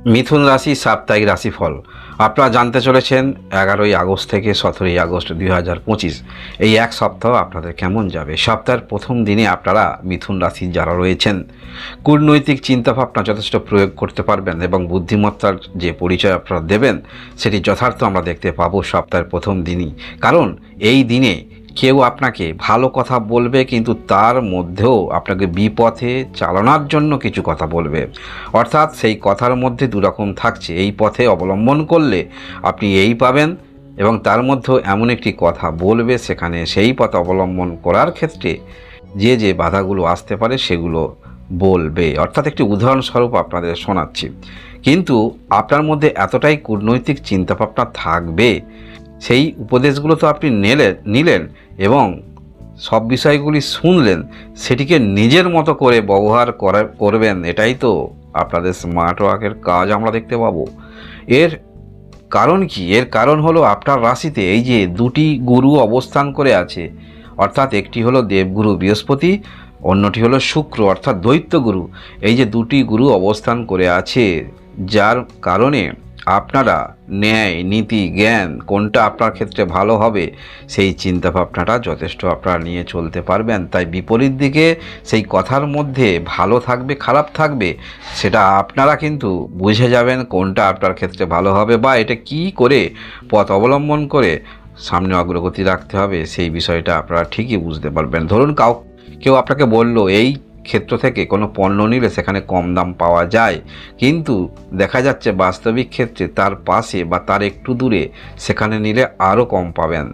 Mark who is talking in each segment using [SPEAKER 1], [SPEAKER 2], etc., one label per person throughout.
[SPEAKER 1] মিথুন রাশি সাপ্তাহিক রাশিফল আপনারা জানতে চলেছেন 11ই আগস্ট থেকে 17ই আগস্ট 2025 এই এক সপ্তাহ আপনাদের কেমন যাবে। সপ্তাহের প্রথম দিনে আপনারা মিথুন রাশি যারা রয়েছেন কূটনৈতিক চিন্তাভাবনা যথেষ্ট প্রয়োগ করতে পারবেন এবং বুদ্ধিমত্তার যে পরিচয় আপনারা দেবেন সেটি যথার্থ আমরা দেখতে পাবো সপ্তাহের প্রথম দিনই। কারণ এই দিনে কেউ আপনাকে ভালো কথা বলবে, কিন্তু তার মধ্যেও আপনাকে বিপথে চালানোর জন্য কিছু কথা বলবে। অর্থাৎ সেই কথার মধ্যে দুরকম থাকছে, এই পথে অবলম্বন করলে আপনি এই পাবেন, এবং তার মধ্যেও এমন একটি কথা বলবে সেখানে সেই পথ অবলম্বন করার ক্ষেত্রে যে যে বাধাগুলো আসতে পারে সেগুলো বলবে। অর্থাৎ একটি উদাহরণস্বরূপ আপনাদের শোনাচ্ছি। কিন্তু আপনার মধ্যে এতটাই কূটনৈতিক চিন্তাভাবনা থাকবে, সেই উপদেশগুলো তো আপনি নিলেন এবং সব বিষয়গুলি শুনলেন, সেটিকে নিজের মতো করে ব্যবহার করবেন। এটাই তো আপনাদের স্মার্ট ওয়ার্কের কাজ আমরা দেখতে পাবো। এর কারণ কি? এর কারণ হলো আপনার রাশিতে এই যে দুটি গুরু অবস্থান করে আছে, অর্থাৎ একটি হলো দেবগুরু বৃহস্পতি, অন্যটি হলো শুক্র অর্থাৎ দৈত্যগুরু। এই যে দুটি গুরু অবস্থান করে আছে, যার কারণে আপনারা ন্যায় নীতি জ্ঞান কোনটা আপনার ক্ষেত্রে ভালো হবে সেই চিন্তাভাবনাটা যথেষ্ট আপনারা নিয়ে চলতে পারবেন। তাই বিপরীত দিকে সেই কথার মধ্যে ভালো থাকবে খারাপ থাকবে সেটা আপনারা কিন্তু বুঝে যাবেন কোনটা আপনার ক্ষেত্রে ভালো হবে, বা এটা কি করে পথ অবলম্বন করে সামনে অগ্রগতি রাখতে হবে সেই বিষয়টা আপনারা ঠিকই বুঝতে পারবেন। ধরুন কেউ আপনাকে বলল এই ক্ষেত্র থেকে কোনো পণ্য নিলে সেখানে কম দাম পাওয়া যায়, কিন্তু দেখা যাচ্ছে বাস্তবিক ক্ষেত্রে তার পাশে বা তার একটু দূরে সেখানে নিলে আরও কম পাবেন।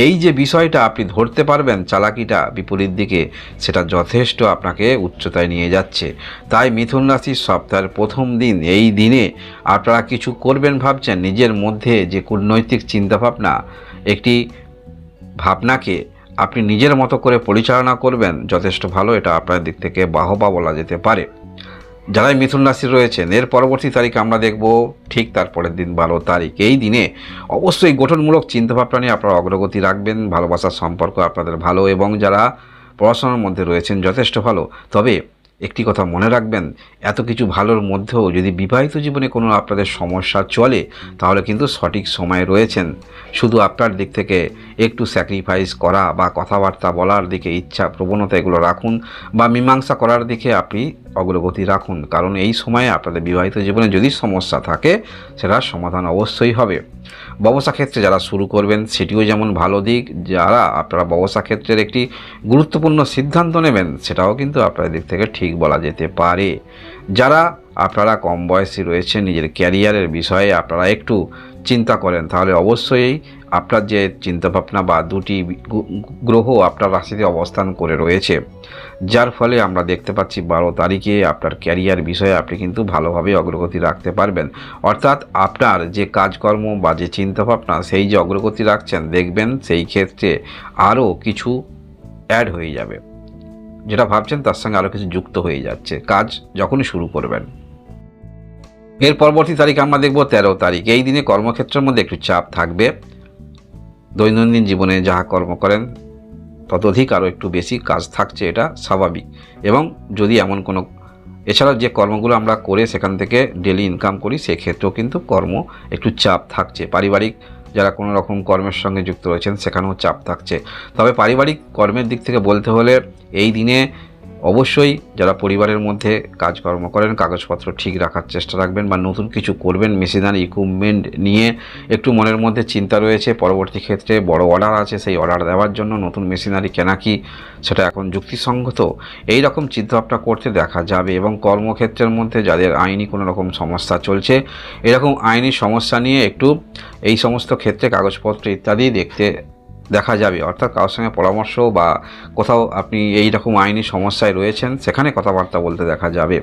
[SPEAKER 1] এই যে বিষয়টা আপনি ধরতে পারবেন চালাকিটা বিপরীত দিকে, সেটা যথেষ্ট আপনাকে উচ্চতায় নিয়ে যাচ্ছে। তাই মিথুন রাশির সপ্তাহের প্রথম দিন, এই দিনে আপনারা কিছু করবেন ভাবছেন, নিজের মধ্যে যে কূটনৈতিক চিন্তাভাবনা, একটি ভাবনাকে আপনি নিজের মতো করে পরিচালনা করবেন, যথেষ্ট ভালো। এটা আপনার দিক থেকে বাহবা বলা যেতে পারে। যারাই মিথুন রাশি রয়েছেন এর পরবর্তী তারিখ আমরা দেখব ঠিক তারপরের দিন 12 তারিখ। এই দিনে অবশ্যই গঠনমূলক চিন্তাভাবনা নিয়ে আপনারা অগ্রগতি রাখবেন। ভালোবাসার সম্পর্ক আপনাদের ভালো, এবং যারা পড়াশোনার মধ্যে রয়েছেন যথেষ্ট ভালো। তবে একটি কথা মনে রাখবেন, এত কিছু ভালোর মধ্যেও যদি বিবাহিত জীবনে কোনো আপনাদের সমস্যা চলে, তাহলে কিন্তু সঠিক সময়ে রয়েছেন। শুধু আপনার দিক থেকে একটু স্যাক্রিফাইস করা বা কথাবার্তা বলার দিকে ইচ্ছা প্রবণতা এগুলো রাখুন, বা মীমাংসা করার দিকে আপনি অগ্রগতি রাখুন। কারণ এই সময়ে আপনাদের বিবাহিত জীবনে যদি সমস্যা থাকে সেটার সমাধান অবশ্যই হবে। ব্যবসা ক্ষেত্রে যারা শুরু করবেন সেটিও যেমন ভালো দিক, যারা আপনারা ব্যবসা ক্ষেত্রের একটি গুরুত্বপূর্ণ সিদ্ধান্ত নেবেন সেটাও কিন্তু আপনাদের দিক থেকে ঠিক বলা যেতে পারে। যারা আপনারা কম বয়সী রয়েছেন, নিজের ক্যারিয়ারের বিষয়ে আপনারা একটু চিন্তা করেন, তাহলে অবশ্যই আপনার যে চিন্তাভাবনা বা দুটি গ্রহ আপনার রাশিতে অবস্থান করে রয়েছে, যার ফলে আমরা দেখতে পাচ্ছি 12 তারিখে আপনার ক্যারিয়ার বিষয়ে আপনি কিন্তু ভালোভাবে অগ্রগতি রাখতে পারবেন। অর্থাৎ আপনার যে কাজকর্ম বা যে চিন্তাভাবনা সেই যে অগ্রগতি রাখছেন, দেখবেন সেই ক্ষেত্রে আরও কিছু অ্যাড হয়ে যাবে, যেটা ভাবছেন তার সঙ্গে আরও কিছু যুক্ত হয়ে যাচ্ছে কাজ যখনই শুরু করবেন। এর পরবর্তী তারিখ আমরা দেখব 13 তারিখ। এই দিনে কর্মক্ষেত্রের মধ্যে একটু চাপ থাকবে। দৈনন্দিন জীবনে যাহা কর্ম করেন ততোধিক আরও একটু বেশি কাজ থাকছে, এটা স্বাভাবিক। এবং যদি এমন কোনো এছাড়াও যে কর্মগুলো আমরা করে সেখান থেকে ডেলি ইনকাম করি সেক্ষেত্রেও কিন্তু কর্ম একটু চাপ থাকছে। পারিবারিক যারা কোনো রকম কর্মের সঙ্গে যুক্ত রয়েছেন সেখানেও চাপ থাকছে। তবে পারিবারিক কর্মের দিক থেকে বলতে হলে এই দিনে অবশ্যই যারা পরিবারের মধ্যে কাজকর্ম করেন কাগজপত্র ঠিক রাখার চেষ্টা রাখবেন, বা নতুন কিছু করবেন মেশিনারি ইকুইপমেন্ট নিয়ে একটু মনের মধ্যে চিন্তা রয়েছে। পরবর্তী ক্ষেত্রে বড় অর্ডার আছে, সেই অর্ডার দেওয়ার জন্য নতুন মেশিনারি কেনা কি সেটা এখন যুক্তিসঙ্গত, এই রকম চিন্তাভাবনা করতে দেখা যাবে। এবং কর্মক্ষেত্রের মধ্যে যাদের আইনি কোনো রকম সমস্যা চলছে, এরকম আইনি সমস্যা নিয়ে একটু এই সমস্ত ক্ষেত্রে কাগজপত্র ইত্যাদি দেখতে দেখা যাবে। অর্থাৎ কারোর সঙ্গে পরামর্শ বা কোথাও আপনি এই রকম আইনি সমস্যায় রয়েছেন সেখানে কথাবার্তা বলতে দেখা যাবে।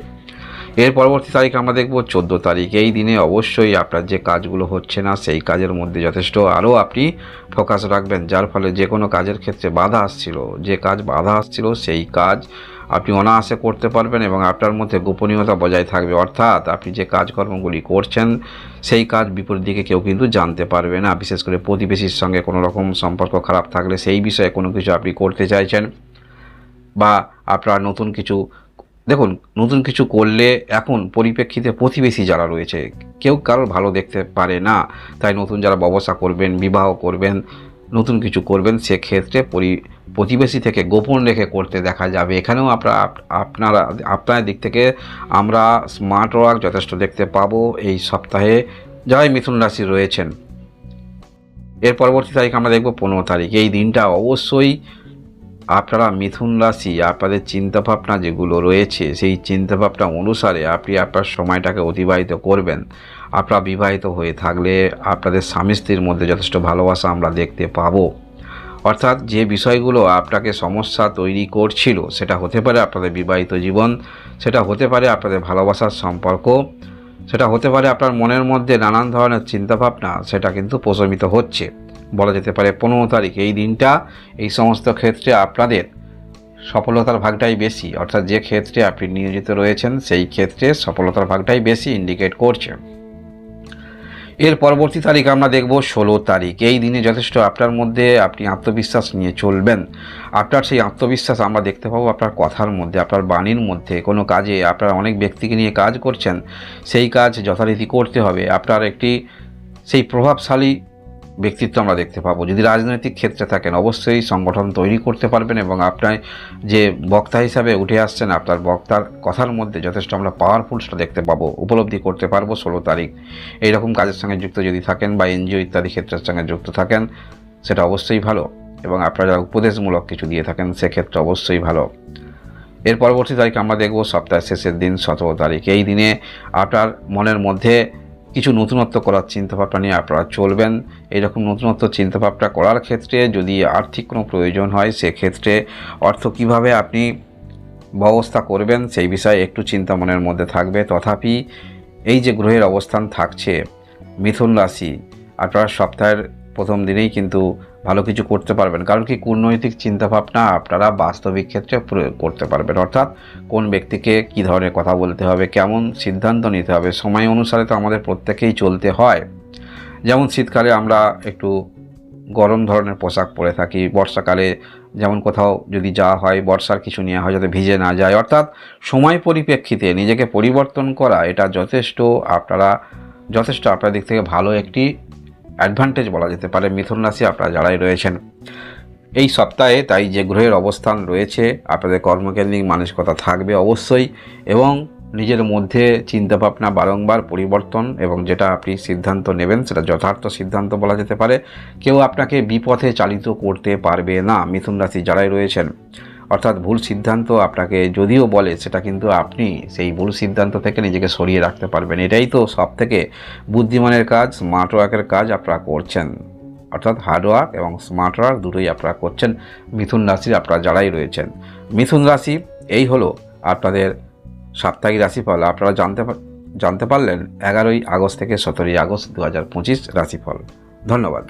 [SPEAKER 1] এর পরবর্তী তারিখ আমরা দেখব 14 তারিখ। এই দিনে অবশ্যই আপনার যে কাজগুলো হচ্ছে না সেই কাজের মধ্যে যথেষ্ট আরও আপনি ফোকাস রাখবেন, যার ফলে যে কোনো কাজের ক্ষেত্রে বাধা আসছিল সেই কাজ আপনি অনায়াসে করতে পারবেন, এবং আপনার মধ্যে গোপনীয়তা বজায় থাকবে। অর্থাৎ আপনি যে কাজকর্মগুলি করছেন সেই কাজ বিপরীত দিকে কেউ কিন্তু জানতে পারবে না। বিশেষ করে প্রতিবেশীর সঙ্গে কোনো রকম সম্পর্ক খারাপ থাকলে সেই বিষয়ে কোনো কিছু আপনি করতে চাইছেন, বা আপনার নতুন কিছু দেখুন, নতুন কিছু করলে এখন পরিপ্রেক্ষিতে প্রতিবেশী যারা রয়েছে কেউ কারোর ভালো দেখতে পারে না, তাই নতুন যারা ব্যবসা করবেন, বিবাহ করবেন, নতুন কিছু করবেন, সেক্ষেত্রে প্রতিবেশী থেকে গোপন রেখে করতে দেখা যাবে। এখানেও আপনার দিক থেকে আমরা স্মার্ট ওয়ার্ক যথেষ্ট দেখতে পাবো এই সপ্তাহে যারাই মিথুন রাশি রয়েছেন। এর পরবর্তী তারিখ আমরা দেখব 15 তারিখ। এই দিনটা অবশ্যই আপনারা মিথুন রাশি আপনাদের চিন্তাভাবনা যেগুলো রয়েছে সেই চিন্তাভাবনা অনুসারে আপনি আপনার সময়টাকে অতিবাহিত করবেন। আপনারা বিবাহিত হয়ে থাকলে আপনাদের স্বামী স্ত্রীর মধ্যে যথেষ্ট ভালোবাসা আমরা দেখতে পাবো। অর্থাৎ যে বিষয়গুলো আপনাকে সমস্যা তৈরি করছিল সেটা হতে পারে আপনাদের বিবাহিত জীবন, সেটা হতে পারে আপনাদের ভালোবাসার সম্পর্ক, সেটা হতে পারে আপনার মনের মধ্যে নানান ধরনের চিন্তাভাবনা, সেটা কিন্তু প্রশমিত হচ্ছে। বলা যেতে পারে 15 তারিখ এই দিনটা এই সমস্ত ক্ষেত্রে আপনাদের সফলতার ভাগটাই বেশি, অর্থাৎ যে ক্ষেত্রে আপনি নিয়োজিত রয়েছেন সেই ক্ষেত্রে সফলতার ভাগটাই বেশি ইন্ডিকেট করছে। এর পরবর্তী তারিখ আমরা দেখব 16 তারিখ। এই দিনে যথেষ্ট আপনার মধ্যে আপনি আত্মবিশ্বাস নিয়ে চলবেন। আপনার সেই আত্মবিশ্বাস আমরা দেখতে পাবো আপনার কথার মধ্যে, আপনার বাণীর মধ্যে। কোনো কাজে আপনারা অনেক ব্যক্তিকে নিয়ে কাজ করছেন, সেই কাজ যথারীতি করতে হবে। আপনার একটি সেই প্রভাবশালী ব্যক্তিত্ব আমরা দেখতে পাবো। যদি রাজনৈতিক ক্ষেত্রে থাকেন অবশ্যই সংগঠন তৈরি করতে পারবেন এবং আপনার যে বক্তা হিসাবে উঠে আসছেন আপনার বক্তার কথার মধ্যে যথেষ্ট আমরা পাওয়ারফুল সেটা দেখতে পাবো, উপলব্ধি করতে পারবো 16 তারিখ। এইরকম কাজের সঙ্গে যুক্ত যদি থাকেন বা এনজিও ইত্যাদি ক্ষেত্রের সঙ্গে যুক্ত থাকেন সেটা অবশ্যই ভালো, এবং আপনারা যারা উপদেশমূলক কিছু দিয়ে থাকেন সেক্ষেত্রে অবশ্যই ভালো। এর পরবর্তী তারিখ আমরা দেখব সপ্তাহের শেষের দিন 17 তারিখ। এই দিনে আপনার মনের মধ্যে কিছু নতুনত্ব করার চিন্তাভাবনা নিয়ে আপনারা চলবেন। এইরকম নতুনত্ব চিন্তাভাবনা করার ক্ষেত্রে যদি আর্থিক কোনো প্রয়োজন হয় সেক্ষেত্রে অর্থ কিভাবে আপনি ব্যবস্থা করবেন সেই বিষয়ে একটু চিন্তা মনের মধ্যে থাকবে। তথাপি এই যে গ্রহের অবস্থান থাকছে মিথুন রাশি, আপনারা সপ্তাহের প্রথম দিনেই কিন্তু ভালো কিছু করতে পারবেন। কারণ কি কূটনৈতিক চিন্তাভাবনা আপনারা বাস্তবিক ক্ষেত্রে প্রয়োগ করতে পারবেন। অর্থাৎ কোন ব্যক্তিকে কী ধরনের কথা বলতে হবে, কেমন সিদ্ধান্ত নিতে হবে, সময় অনুসারে তো আমাদের প্রত্যেকেই চলতে হয়। যেমন শীতকালে আমরা একটু গরম ধরনের পোশাক পরে থাকি, বর্ষাকালে যেমন কোথাও যদি যাওয়া হয় বর্ষার কিছু নেওয়া হয় যাতে ভিজে না যায়। অর্থাৎ সময় পরিপ্রেক্ষিতে নিজেকে পরিবর্তন করা এটা যথেষ্ট আপনার দিক থেকে ভালো একটি অ্যাডভান্টেজ বলা যেতে পারে মিথুন রাশি আপনারা যারাই রয়েছেন এই সপ্তাহে। তাই যে গ্রহের অবস্থান রয়েছে আপনাদের কর্মকেন্দ্রিক মানসিকতা থাকবে অবশ্যই, এবং নিজের মধ্যে চিন্তাভাবনা বারংবার পরিবর্তন, এবং যেটা আপনি সিদ্ধান্ত নেবেন সেটা যথার্থ সিদ্ধান্ত বলা যেতে পারে। কেউ আপনাকে বিপথে চালিত করতে পারবে না মিথুন রাশি যারাই রয়েছেন। অর্থাৎ ভুল সিদ্ধান্ত আপনাকে যদিও বলে সেটা কিন্তু আপনি সেই ভুল সিদ্ধান্ত থেকে নিজেকে সরিয়ে রাখতে পারবেন। এটাই তো সব থেকে বুদ্ধিমানের কাজ, স্মার্ট ওয়ার্কের কাজ আপনারা করছেন। অর্থাৎ হার্ড ওয়ার্ক এবং স্মার্ট ওয়ার্ক দুটোই আপনারা করছেন মিথুন রাশির আপনারা যারাই রয়েছেন। মিথুন রাশি এই হলো আপনাদের সাপ্তাহিক রাশিফল। আপনারা জানতে পারলেন 11ই আগস্ট থেকে 17ই আগস্ট 2025 রাশিফল। ধন্যবাদ।